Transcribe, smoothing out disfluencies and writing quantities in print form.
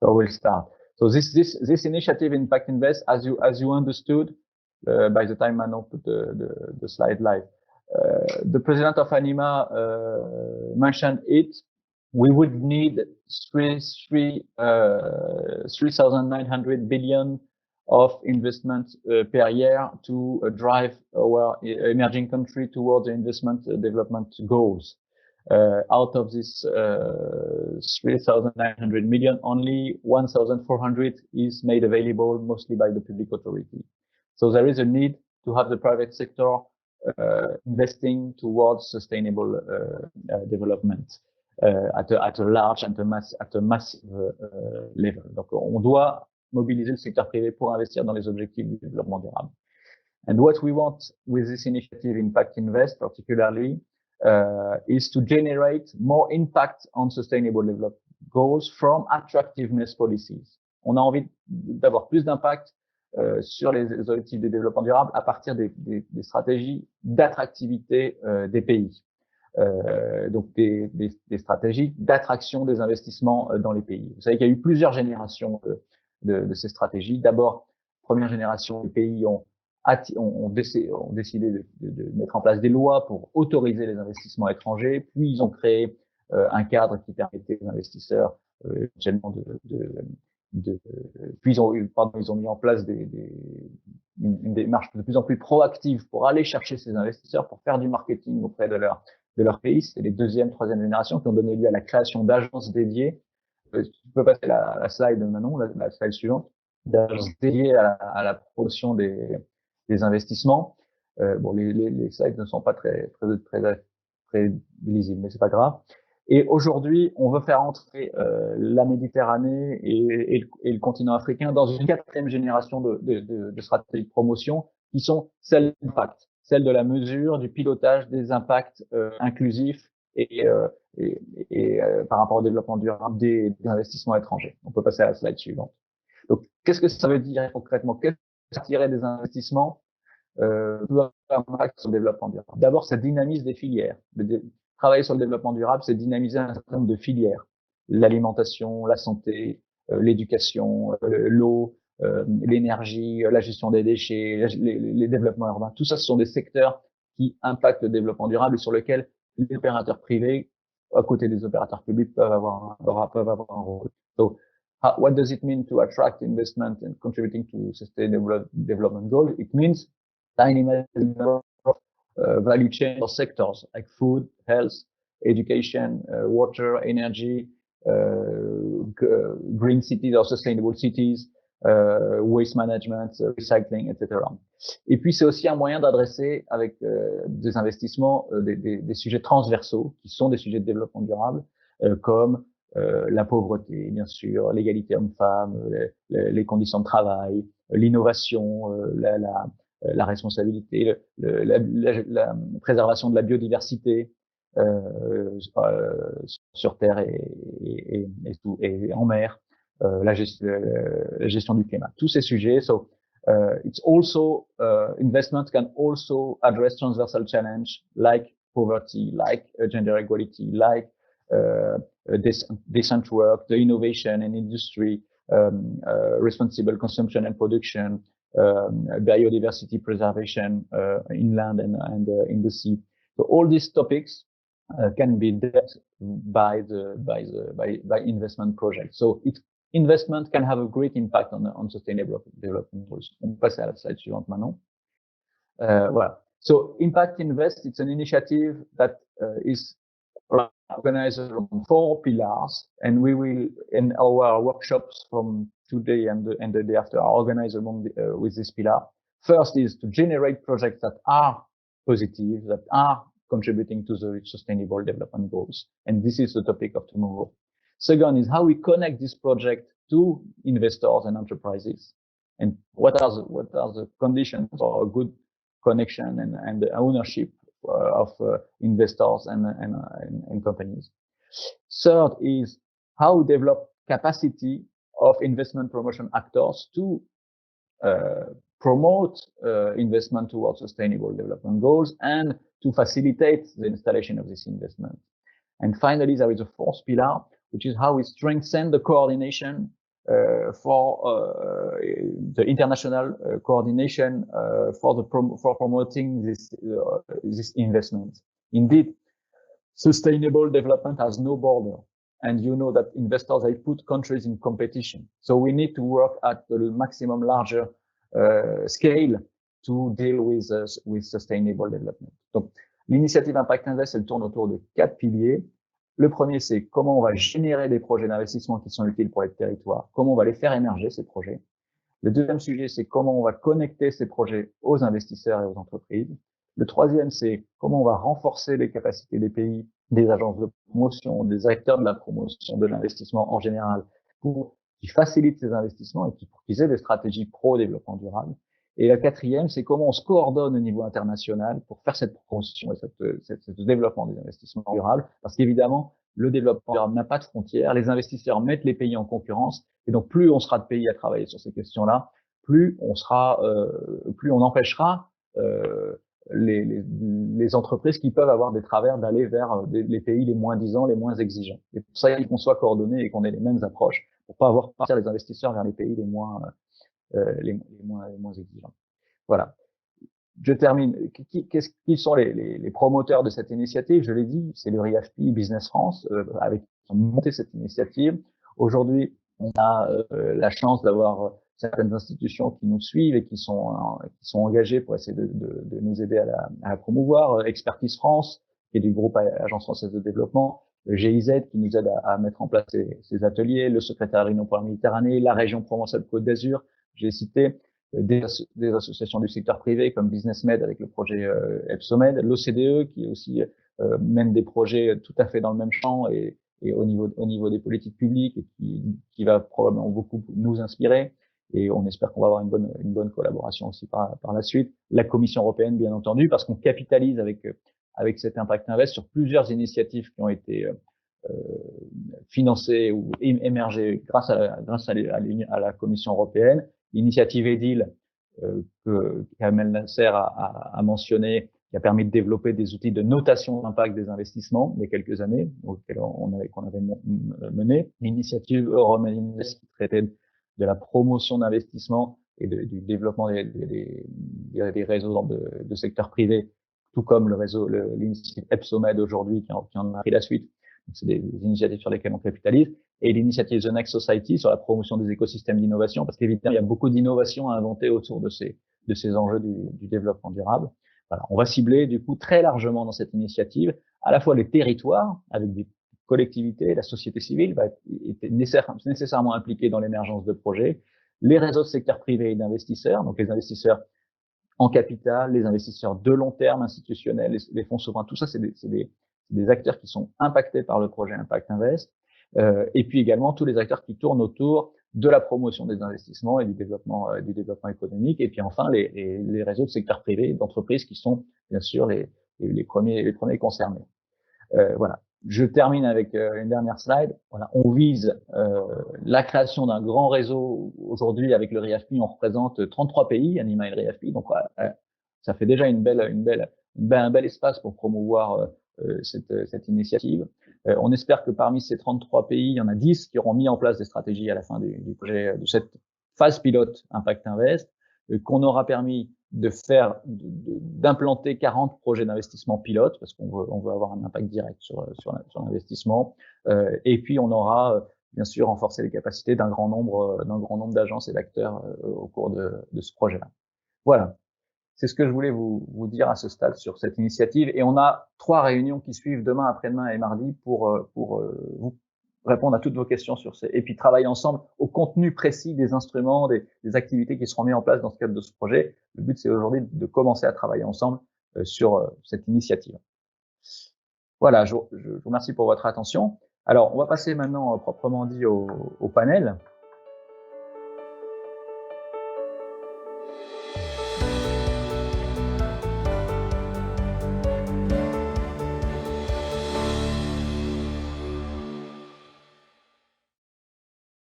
So we'll start. So this initiative, Impact Invest, as you understood, by the time Manon put the slide live, the president of ANIMA mentioned it. We would need 3,900 billion of investment per year to drive our emerging country towards the investment development goals. Out of this 3,900 million, only 1,400 is made available mostly by the public authority. So there is a need to have the private sector investing towards sustainable development at a large and at a massive level. Donc, on doit mobiliser le secteur privé pour investir dans les objectifs du développement durable. And what we want with this initiative, Impact Invest, particularly, is to generate more impact on sustainable development goals from attractiveness policies. On a envie d'avoir plus d'impact sur les objectifs de développement durable à partir des stratégies d'attractivité des pays. Donc des stratégies d'attraction des investissements dans les pays. Vous savez qu'il y a eu plusieurs générations de ces stratégies. D'abord, première génération, les pays ont décidé de mettre en place des lois pour autoriser les investissements étrangers, puis ils ont créé un cadre qui permettait aux investisseurs éventuellement puis ils ont mis en place une démarche de plus en plus proactive pour aller chercher ces investisseurs, pour faire du marketing auprès de leur pays. C'est les deuxième, troisième générations qui ont donné lieu à la création d'agences dédiées. Tu peux passer la slide maintenant, la slide suivante, d'agences dédiées à la promotion des investissements. Bon, les slides ne sont pas très lisibles, mais c'est pas grave. Et aujourd'hui, on veut faire entrer la Méditerranée et le continent africain dans une quatrième génération de stratégies de promotion qui sont celles d'impact, celles de la mesure, du pilotage des impacts inclusifs et par rapport au développement durable des investissements étrangers. On peut passer à la slide suivante. Donc, qu'est-ce que ça veut dire concrètement? Qu'est-ce que tirer des investissements peut avoir un impact sur le développement durable? D'abord, ça dynamise des filières. Travailler sur le développement durable, c'est dynamiser un certain nombre de filières. L'alimentation, la santé, l'éducation, l'eau, l'énergie, la gestion des déchets, les développements urbains. Tout ça, ce sont des secteurs qui impactent le développement durable et sur lesquels les opérateurs privés, à côté des opérateurs publics, peuvent avoir un rôle. So, what does it mean to attract investment and contributing to sustainable development goals? It means dynamic value chain or sectors like food, health, education, water, energy, green cities or sustainable cities, waste management, recycling, etc. Et puis c'est aussi un moyen d'adresser avec des investissements des sujets transversaux qui sont des sujets de développement durable comme la pauvreté, bien sûr, l'égalité homme-femme, les conditions de travail, l'innovation, la responsabilité, la préservation de la biodiversité sur terre et en mer, la gestion du climat. Tous ces sujets. So it's also investment can also address transversal challenge like poverty, like gender equality, like decent work, the innovation and industry, responsible consumption and production, biodiversity preservation inland and in the sea. So all these topics can be dealt by investment projects. So investment can have a great impact on sustainable development goals. On passe à la slide suivante maintenant. Voilà. So Impact Invest, it's an initiative that is organized around 4 pillars, and we will, in our workshops from today and the day after, are organized with this pillar. First is to generate projects that are positive, that are contributing to the sustainable development goals. And this is the topic of tomorrow. Second is how we connect this project to investors and enterprises. And what are the conditions for a good connection and ownership of investors and companies. Third is how we develop capacity of investment promotion actors to promote investment towards sustainable development goals and to facilitate the installation of this investment. And finally, there is a fourth pillar, which is how we strengthen the coordination for the international coordination for promoting this investment. Indeed, sustainable development has no border. And you know that investors, they put countries in competition. So we need to work at the maximum larger scale to deal with sustainable development. Donc, l'initiative Impact Invest, elle tourne autour de 4 piliers. Le premier, c'est comment on va générer des projets d'investissement qui sont utiles pour les territoires, comment on va les faire émerger, ces projets. Le deuxième sujet, c'est comment on va connecter ces projets aux investisseurs et aux entreprises. Le troisième, c'est comment on va renforcer les capacités des pays, des agences de promotion, des acteurs de la promotion de l'investissement en général, pour qu'ils facilitent ces investissements et pour qu'ils aient des stratégies pro-développement durable. Et la quatrième, c'est comment on se coordonne au niveau international pour faire cette promotion et ce développement des investissements durables. Parce qu'évidemment, le développement durable n'a pas de frontières. Les investisseurs mettent les pays en concurrence. Et donc, plus on sera de pays à travailler sur ces questions-là, plus on empêchera les entreprises qui peuvent avoir des travers d'aller vers les pays les moins disants, les moins exigeants. Et pour ça, il faut qu'on soit coordonnés et qu'on ait les mêmes approches pour pas avoir partir les investisseurs vers les pays les moins exigeants. Voilà. Je termine. Qui sont les promoteurs de cette initiative? Je l'ai dit, c'est le RIAFPI Business France, avec qui ont monté cette initiative. Aujourd'hui, on a la chance d'avoir certaines institutions qui nous suivent et qui sont engagées pour essayer de nous aider à la promouvoir. Expertise France, qui est du groupe Agence française de développement, le GIZ qui nous aide à mettre en place ces ateliers, le secrétariat de l'Union pour la Méditerranée, la région Provence-Alpes-Côte d'Azur, j'ai cité des associations du secteur privé comme BusinessMed avec le projet EBSOMED, l'OCDE qui aussi mène des projets tout à fait dans le même champ et au niveau des politiques publiques et qui va probablement beaucoup nous inspirer. Et on espère qu'on va avoir une bonne collaboration aussi par la suite. La Commission européenne, bien entendu, parce qu'on capitalise avec cet Impact Invest sur plusieurs initiatives qui ont été financées ou émergées grâce à la Commission européenne. L'initiative EDILE qu'Emmanuel Noutary a mentionné, qui a permis de développer des outils de notation d'impact des investissements il y a quelques années, qu'on avait mené. L'initiative Invest qui traitait de la promotion d'investissement et du développement des réseaux de secteur privé, tout comme l'initiative EBSOMED aujourd'hui qui en a pris la suite. C'est des initiatives sur lesquelles on capitalise. Et l'initiative The Next Society sur la promotion des écosystèmes d'innovation, parce qu'évidemment, il y a beaucoup d'innovations à inventer autour de ces enjeux du développement durable. Voilà. On va cibler, du coup, très largement dans cette initiative, à la fois les territoires, avec des collectivités, la société civile va être nécessairement impliquée dans l'émergence de projets, les réseaux de secteur privé et d'investisseurs, donc les investisseurs en capital, les investisseurs de long terme institutionnels, les fonds souverains, tout ça, c'est des acteurs qui sont impactés par le projet Impact Invest, et puis également tous les acteurs qui tournent autour de la promotion des investissements et du développement économique, et puis enfin les réseaux de secteur privé, d'entreprises qui sont bien sûr les premiers concernés. Voilà. Je termine avec une dernière slide. Voilà, on vise la création d'un grand réseau. Aujourd'hui, avec le RIAFPI, on représente 33 pays, ANIMA et le RIAFPI, donc ça fait déjà un bel espace pour promouvoir cette initiative. On espère que parmi ces 33 pays, il y en a 10 qui auront mis en place des stratégies à la fin du projet, de cette phase pilote Impact Invest, qu'on aura permis d'implanter 40 projets d'investissement pilote, parce qu'on veut avoir un impact direct sur l'investissement. Et puis on aura bien sûr renforcé les capacités d'un grand nombre d'agences et d'acteurs au cours de ce projet-là. Voilà. C'est ce que je voulais vous dire à ce stade sur cette initiative. Et on a 3 réunions qui suivent demain, après-demain et mardi pour vous répondre à toutes vos questions et puis travailler ensemble au contenu précis des instruments, des activités qui seront mises en place dans ce cadre de ce projet. Le but, c'est aujourd'hui de commencer à travailler ensemble sur cette initiative. Voilà, je vous remercie pour votre attention. Alors, on va passer maintenant proprement dit au panel.